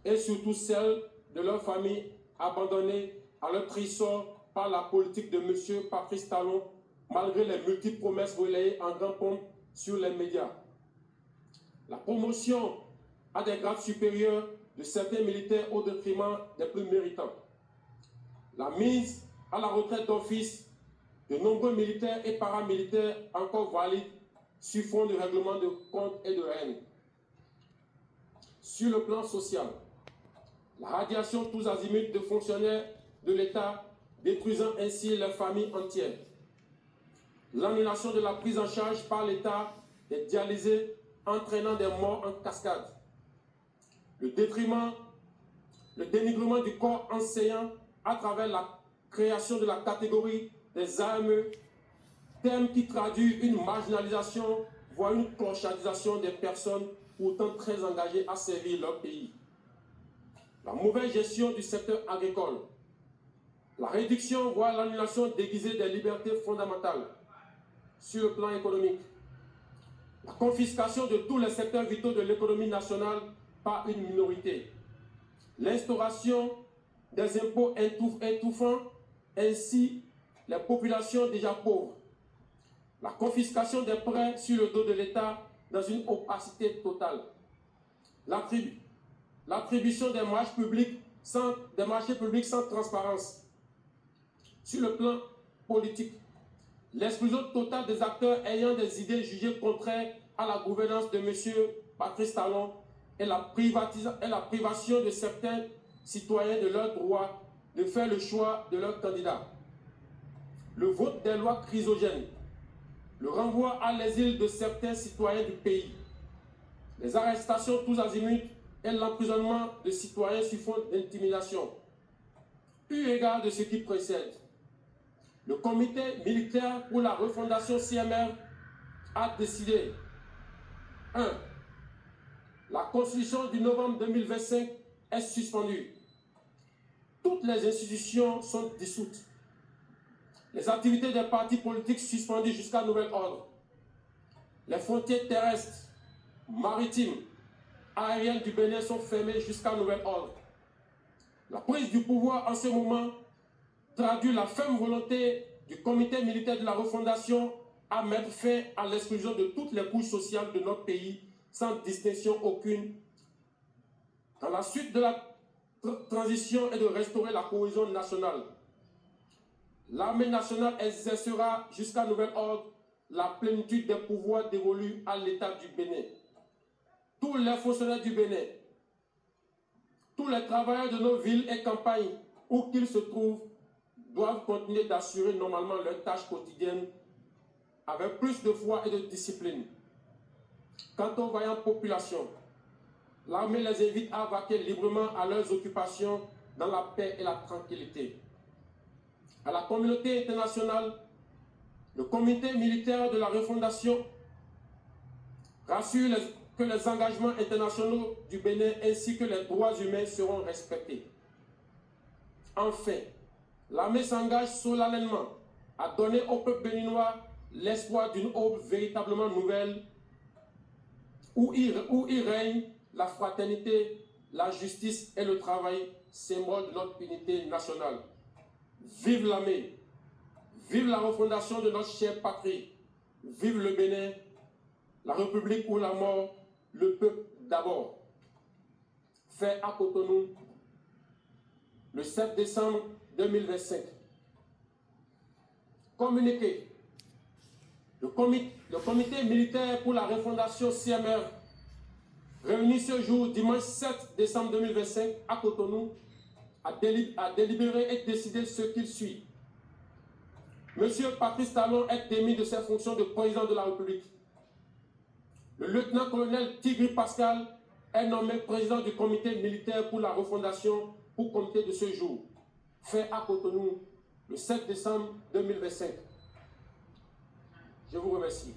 et surtout celles de leurs familles abandonnées à leur triste sort par la politique de M. Patrice Talon, malgré les multiples promesses relayées en grand pompe sur les médias. La promotion à des grades supérieurs de certains militaires au détriment des plus méritants. La mise à la retraite d'office de nombreux militaires et paramilitaires encore valides sur fond de règlement de comptes et de haine. Sur le plan social, la radiation tous azimuts de fonctionnaires de l'État, détruisant ainsi leurs familles entières. L'annulation de la prise en charge par l'État des dialysés, entraînant des morts en cascade. Le dénigrement du corps enseignant à travers la création de la catégorie des AME, terme qui traduit une marginalisation, voire une clochardisation des personnes pourtant très engagées à servir leur pays. La mauvaise gestion du secteur agricole, la réduction, voire l'annulation déguisée des libertés fondamentales sur le plan économique, la confiscation de tous les secteurs vitaux de l'économie nationale par une minorité, l'instauration des impôts étouffant ainsi les populations déjà pauvres, la confiscation des prêts sur le dos de l'État dans une opacité totale, l'attribution des marchés publics sans transparence. Sur le plan politique, l'exclusion totale des acteurs ayant des idées jugées contraires à la gouvernance de M. Patrice Talon et la privation de certains citoyens de leur droit de faire le choix de leur candidat. Le vote des lois chrysogènes, le renvoi à l'exil de certains citoyens du pays, les arrestations tous azimuts et l'emprisonnement de citoyens sur fond d'intimidation. Eu égard de ce qui précède, le comité militaire pour la refondation CMR a décidé 1. La constitution du novembre 2025 est suspendue. Toutes les institutions sont dissoutes. Les activités des partis politiques suspendues jusqu'à nouvel ordre. Les frontières terrestres, maritimes, aériennes du Bénin sont fermées jusqu'à nouvel ordre. La prise du pouvoir en ce moment traduit la ferme volonté du comité militaire de la refondation à mettre fin à l'exclusion de toutes les couches sociales de notre pays sans distinction aucune. Dans la suite de la transition et de restaurer la cohésion nationale, l'armée nationale exercera jusqu'à nouvel ordre la plénitude des pouvoirs dévolus à l'État du Bénin. Tous les fonctionnaires du Bénin, tous les travailleurs de nos villes et campagnes, où qu'ils se trouvent, doivent continuer d'assurer normalement leurs tâches quotidiennes avec plus de foi et de discipline. Quant aux vaillantes populations, l'armée les invite à vaquer librement à leurs occupations dans la paix et la tranquillité. À la communauté internationale, le comité militaire de la refondation rassure que les engagements internationaux du Bénin ainsi que les droits humains seront respectés. Enfin, l'armée s'engage solennellement à donner au peuple béninois l'espoir d'une aube véritablement nouvelle où il règne la fraternité, la justice et le travail, symbole de notre unité nationale. Vive l'armée, vive la refondation de notre chère patrie, vive le Bénin, la République ou la mort, le peuple d'abord. Fait à Cotonou, le 7 décembre 2025. Communiqué. Le comité militaire pour la refondation CMR, réuni ce jour, dimanche 7 décembre 2025, à Cotonou, a délibéré et décidé ce qu'il suit. Monsieur Patrice Talon est démis de ses fonctions de président de la République. Le lieutenant-colonel Tigri Pascal est nommé président du comité militaire pour la refondation pour comité de ce jour, fait à Cotonou le 7 décembre 2025. Je vous remercie.